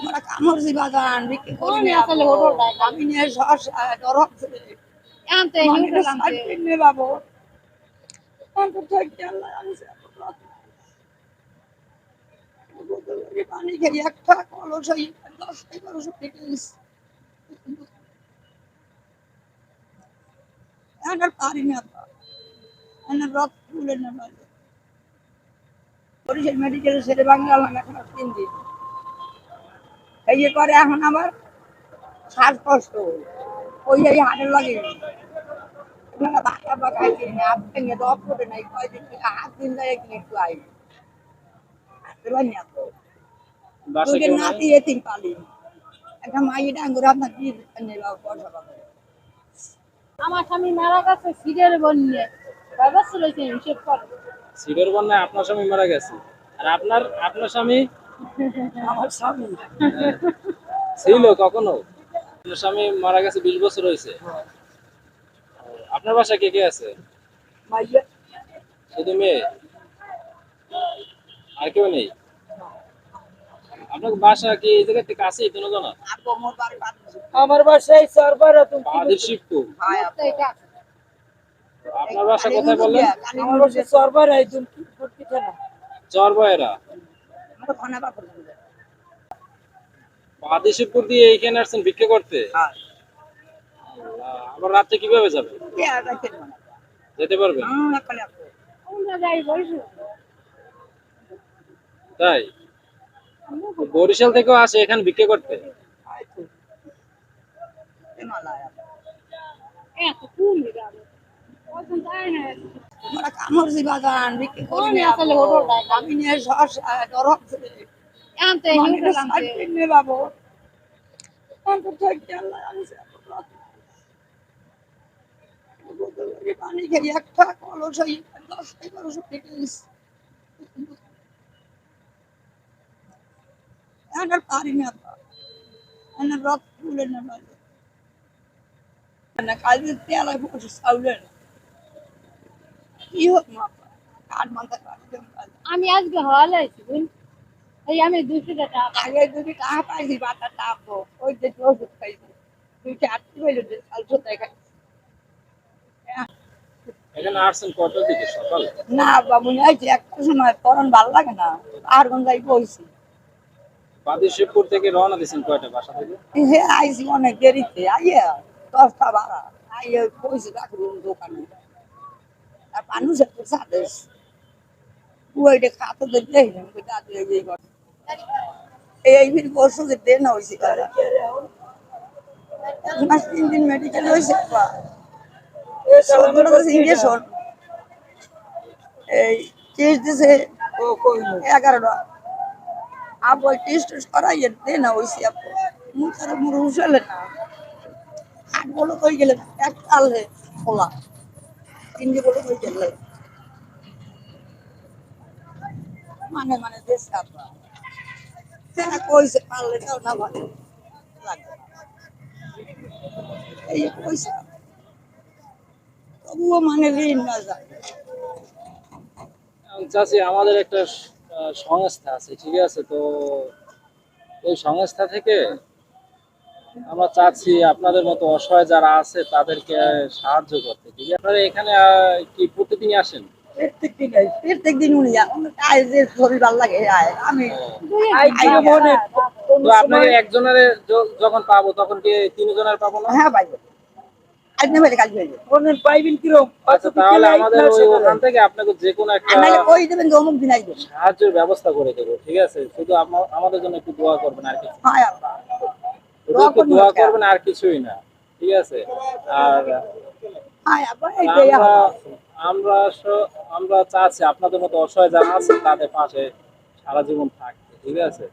আমরা কামড়ছি বাজান বিক্রি করি না আসলে আমি নিয়ে ডরক কিনে বাবু পানি খেয়ে একটা কলস 10-1100 টাকা আর পারি না রক্ত তুলে না বরিশাল মেডিকেলের ছেলে বাংলা এখন 3 দিন এই করে এখন আমার শ্বাসকষ্ট ওই হাটের লাগে বাচ্চা বাগাইছি হাত ভেঙে রক করে নাই কয়দিন থেকে হাত দিন যায় একটু আই দুদিন নাতি এতিম পালি একটা মাই ডাঙ্গুর আপনার কি পয়সা পাবে আমার স্বামী মারা গেছে সিডের বন্যে কয় বছর হয়েছে হিসেব করে সিডের বন্যায় আপনার স্বামী মারা গেছে আর আপনার স্বামী আমার স্বামী ছিল কখনো আপনার স্বামী মারা গেছে 20 বছর হয়েছে আপনার বাসায় কে কে আছে মাইয়া শুধু মেয়ে আর কেউ নেই আপনার বাসা কি এই জায়গা থেকে কাছেই কোনো জানা আব্বু মোর বাড়ি আমার বাসায় সার্ভার তুমি বাদির শিবপুর আপনার বাসা কোথায় বললেন আমার বাসায় সার্ভার এই তুমি কি থানা চরবয়রা আমরা খানা বাপর বাদির শিবপুর দিয়ে এইখানে আসছেন ভিক্ষা করতে হ্যাঁ আবার রাতে কিভাবে যাবেন কে রাখতে না যেতে পারবেন না কালে আপু আমরা যাই বসে তাই বরিশাল থেকেও আসে এখানে ভিক্ষা করতে আইতো হিমালয় এত কোন যাবে কখন যায় না আমরা কামড়ছি বাজান বিক্রি করি না আসলে হোটেলটায় আমি নিয়ে ডরক আনতে কিনে বাবু পানি খেয়ে একটা কলস 10-1100 টাকা আর পারি না রক্ত তুলে না কালকে তেল বসে চাউলে কি হোক মা কাঠ মাথা আমি আজকে হল আছি বুঝ এই আমি 200 টাকা আগে যদি টাকা পাইছি বাটা টাপো ওই যে ওষুধ খাইছি 2-4 হইলো যে চালছো দেখাই এখানে আসছেন কটার দিকে সকাল না বাবু আইছি একটা সময় পরন ভালো লাগে না আর কোন যাই বলছি বাদির শিবপুর থেকে রওনা দিয়েছেন কয়টা বাসা থেকে হে আইছি অনেক দেরিতে আইয়া 10টা 12 আইয়া বসে রাখলাম দোকানে আর মানুষের তো সাদেশ ওইটা খাতে দেখলাম দাদু এই ঘর এই ফির বসে দেন হয়েছে মাস 3 দিন মেডিকেল হয়েছে ইঞ্জেকশন এই টেস্ট দিছে 11টা আপু টেস্ট করাইয়ে দেন হয়েছে আপু মুখের মুখ উঠলে না হাত বলো কই গেলে এক কালে খোলা তিনটে বলো কই গেলে মানে মানে দেশ আপা হ্যাঁ কইছে পারলে তাও না ভালো লাগে এই কইছে তবুও মানে ঋণ না যায় চাচি আমাদের একটা সংস্থা আছে ঠিক আছে তো ওই সংস্থা থেকে আমরা চাচ্ছি আপনাদের মতো অসহায় যারা আছে তাদেরকে সাহায্য করতে ঠিক আছে আপনারা এখানে কি প্রতিদিনই আসেন প্রত্যেক দিন উনি আয় যে শরীর ভালো লাগে আয় আমি মনে তো আপনাকে একজনের যখন পাবো তখন কি তিনজনের পাবো না হ্যাঁ ভাই আজ না ভাই কাজ ভাই মনে পাইবেন কিরকম আচ্ছা তাহলে আমাদের ওই ওখান থেকে আপনাকে যে কোনো একটা নাহলে কই দেবেন যে অমুক দিন আইবেন সাহায্যের ব্যবস্থা করে দেবো ঠিক আছে শুধু আমাদের জন্য একটু দোয়া করবেন আর কিছু হ্যাঁ আপা শুধু একটু দোয়া করবেন আর কিছুই না ঠিক আছে আর হ্যাঁ আপা এইটাই আমরা আমরা চাচ্ছি আপনাদের মতো অসহায় যারা আছে তাদের পাশে সারা জীবন থাকতে ঠিক আছে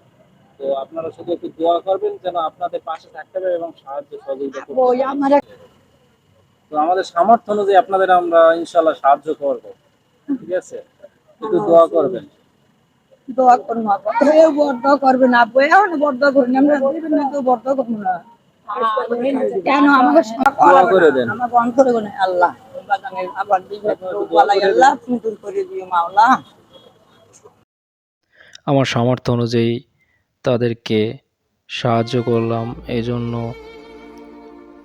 তো আপনারা শুধু একটু দোয়া করবেন যেন আপনাদের পাশে থাকতে হবে এবং সাহায্য সহযোগিতা করতে ওই আমার তো আমাদের সামর্থ্য অনুযায়ী আপনাদের আমরা ইনশাআল্লাহ সাহায্য করব ঠিক আছে একটু দোয়া করবেন দোয়া করুন আপা কেউ বদ্ধ করবেন আপু এখন বদ্ধ করুন আমরা দেবেন না তো বদ্ধ করবো না কেন আমাকে দোয়া করে দেন আমার বন্ধ করে দেন আল্লাহ আবার আল্লাহ তুমি দূর করে দিও মাওলা আমার সামর্থ্য অনুযায়ী তাদেরকে সাহায্য করলাম, এজন্য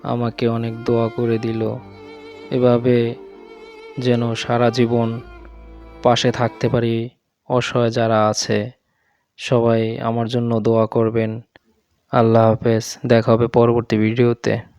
আমাকে অনেক দোয়া করে দিল। এভাবে যেন সারা জীবন পাশে থাকতে পারি। অসহায় যারা আছে সবাই আমার জন্য দোয়া করবেন। আল্লাহ হাফেজ, দেখা হবে পরবর্তী ভিডিওতে।